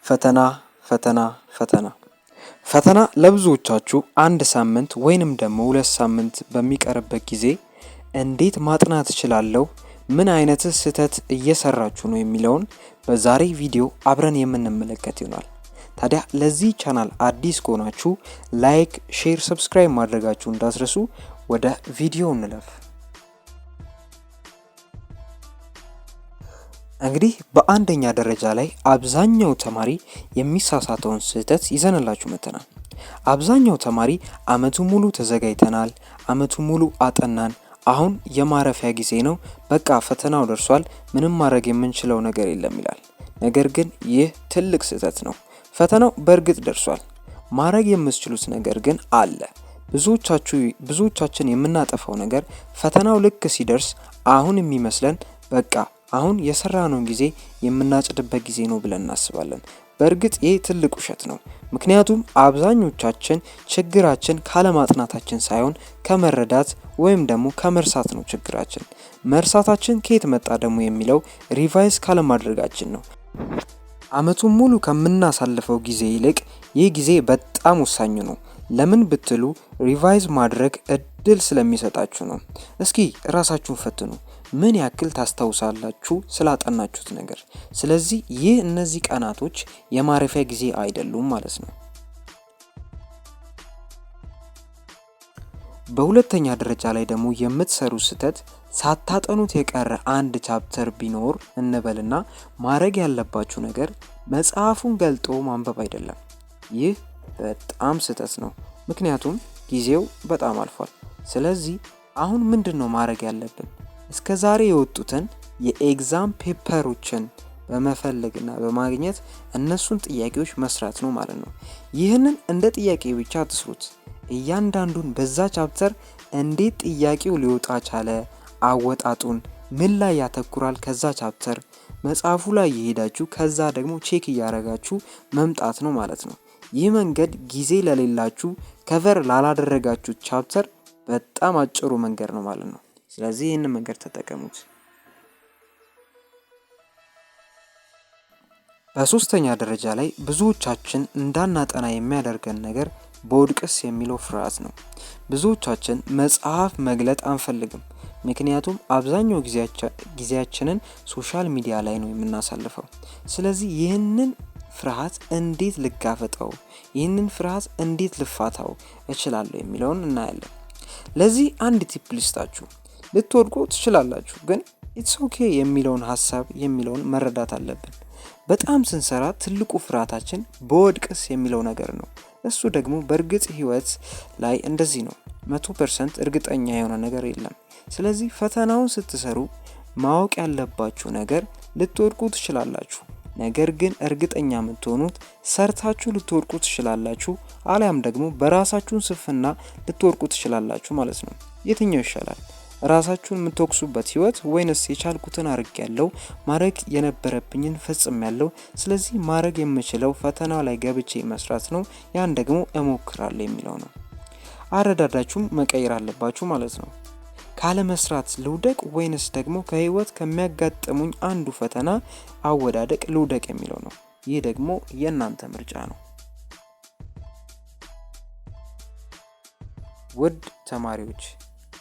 ፈተና ፈተና ፈተና ፈተና ለብዙዎቻችሁ አንድ ሳምንት ወይንም ደግሞ 2 ሳምንት በሚቀርበት ጊዜ እንዴት ማጥናት እችላለሁ፣ ምን አይነት ስህተት እየሰራችሁ ነው የሚለውን በዛሬ ቪዲዮ አብረን የምንመለከት ይሆናል። ታዲያ ለዚህ ቻናል አዲስ ከሆናችሁ ላይክ፣ ሼር፣ ሰብስክራይብ ማድረጋችሁ እንዳትረሱ። ወደ ቪዲዮ እንለፍ። እንግዲህ በአንደኛ ደረጃ ላይ አብዛኛው ተማሪ የሚሳሳተውን ስህተት ይዘንላችሁ መተናል። አብዛኛው ተማሪ አመቱ ሙሉ ተዘጋጅተናል፣ አመቱ ሙሉ አጠናን፣ አሁን የማረፊያ ጊዜ ነው፣ በቃ ፈተናው ደርሷል፣ ምንም ማድረግ የምንችለው ነገር የለም ይላል። ነገር ግን ይህ ትልቅ ስህተት ነው። ፈተናው በእርግጥ ደርሷል። ማድረግ የምትችሉት ነገር ግን አለ። ብዙዎቻችን የምናጠፋው ነገር ፈተናው ልክ ሲደርስ አሁን የሚመስለን በቃ አሁን የሰራነውን ጊዜ የምናጭድበት ጊዜ ነው ብለን እናስባለን። በእርግጥ ይህ ትልቅ ውሸት ነው። ምክንያቱም አብዛኞቻችን ችግራችን ካለማጥናታችን ሳይሆን ከመረዳት ወይም ደግሞ ከመርሳት ነው ችግራችን። መርሳታችን ከየት መጣ ደግሞ የሚለው ሪቫይዝ ካለማድረጋችን ነው። አመቱን ሙሉ ከምናሳልፈው ጊዜ ይልቅ ይህ ጊዜ በጣም ወሳኝ ነው። ለምን ብትሉ ሪቫይዝ ማድረግ እድል ስለሚሰጣችሁ ነው። እስኪ ራሳችሁን ፈትኑ። ምን ያክል ታስታውሳላችሁ ስላጠናችሁት ነገር? ስለዚህ እነዚህ ቀናቶች የማረፊያ ጊዜ አይደሉም ማለት ነው። በሁለተኛ ደረጃ ላይ ደግሞ የምትሰሩ ስህተት ሳታጠኑት የቀረ አንድ ቻፕተር ቢኖር እንበልና ማድረግ ያለባችሁ ነገር መጽሐፉን ገልጦ ማንበብ አይደለም። ይህ በጣም ስህተት ነው። ምክንያቱም ጊዜው በጣም አልፏል። ስለዚህ አሁን ምንድነው ማድረግ ያለብን? እስከ ዛሬ የወጡትን የኤግዛም ፔፐሮችን በመፈለግና በማግኘት እነሱን ጥያቄዎች መስራት ነው ማለት ነው። ይህንን እንደ ጥያቄ ብቻ አትስሩት። እያንዳንዱን በዛ ቻፕተር እንዴት ጥያቄው ሊወጣ ቻለ፣ አወጣጡን ምን ላይ ያተኩራል፣ ከዛ ቻፕተር መጽሐፉ ላይ የሄዳችሁ ከዛ ደግሞ ቼክ እያረጋችሁ መምጣት ነው ማለት ነው። ይህ መንገድ ጊዜ ለሌላችሁ ከቨር ላላደረጋችሁ ቻፕተር በጣም አጭሩ መንገድ ነው ማለት ነው። ስለዚህ ይህንን መንገድ ተጠቀሙት። በሶስተኛ ደረጃ ላይ ብዙዎቻችን እንዳናጠና የሚያደርገን ነገር በውድቅስ የሚለው ፍርሃት ነው። ብዙዎቻችን መጽሐፍ መግለጥ አንፈልግም። ምክንያቱም አብዛኛው ጊዜያችንን ሶሻል ሚዲያ ላይ ነው የምናሳልፈው። ስለዚህ ይህንን ፍርሃት እንዴት ልጋፈጠው፣ ይህንን ፍርሃት እንዴት ልፋታው እችላለሁ የሚለውን እናያለን። ለዚህ አንድ ቲፕ ልስጣችሁ። ልትወድቁ ትችላላችሁ፣ ግን ኢትስ ኦኬ የሚለውን ሀሳብ የሚለውን መረዳት አለብን። በጣም ስንሰራ ትልቁ ፍርሃታችን በወድቅስ የሚለው ነገር ነው። እሱ ደግሞ በእርግጥ ህይወት ላይ እንደዚህ ነው። 100% እርግጠኛ የሆነ ነገር የለም። ስለዚህ ፈተናውን ስትሰሩ ማወቅ ያለባችሁ ነገር ልትወድቁ ትችላላችሁ፣ ነገር ግን እርግጠኛ የምትሆኑት ሰርታችሁ ልትወድቁ ትችላላችሁ፣ አሊያም ደግሞ በራሳችሁን ስንፍና ልትወድቁ ትችላላችሁ ማለት ነው። የትኛው ይሻላል? ራሳችሁን የምትወቅሱበት ህይወት ወይንስ የቻልኩትን አድርጌያለሁ፣ ማድረግ የነበረብኝን ፈጽሜያለሁ፣ ስለዚህ ማድረግ የምችለው ፈተና ላይ ገብቼ መስራት ነው፣ ያን ደግሞ እሞክራለሁ የሚለው ነው። አረዳዳችሁን መቀየር አለባችሁ ማለት ነው። ካለ መስራት ልውደቅ ወይንስ ደግሞ ከህይወት ከሚያጋጥሙኝ አንዱ ፈተና አወዳደቅ ልውደቅ የሚለው ነው። ይህ ደግሞ የእናንተ ምርጫ ነው። ውድ ተማሪዎች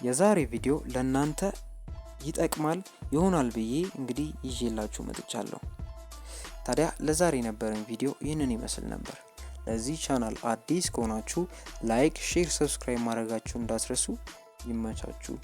የዛሬ ቪዲዮ ለእናንተ ይጠቅማል ይሆናል ብዬ እንግዲህ ይዤላችሁ መጥቻለሁ። ታዲያ ለዛሬ የነበረን ቪዲዮ ይህንን ይመስል ነበር። ለዚህ ቻናል አዲስ ከሆናችሁ ላይክ፣ ሼር፣ ሰብስክራይብ ማድረጋችሁ እንዳትረሱ። ይመቻችሁ።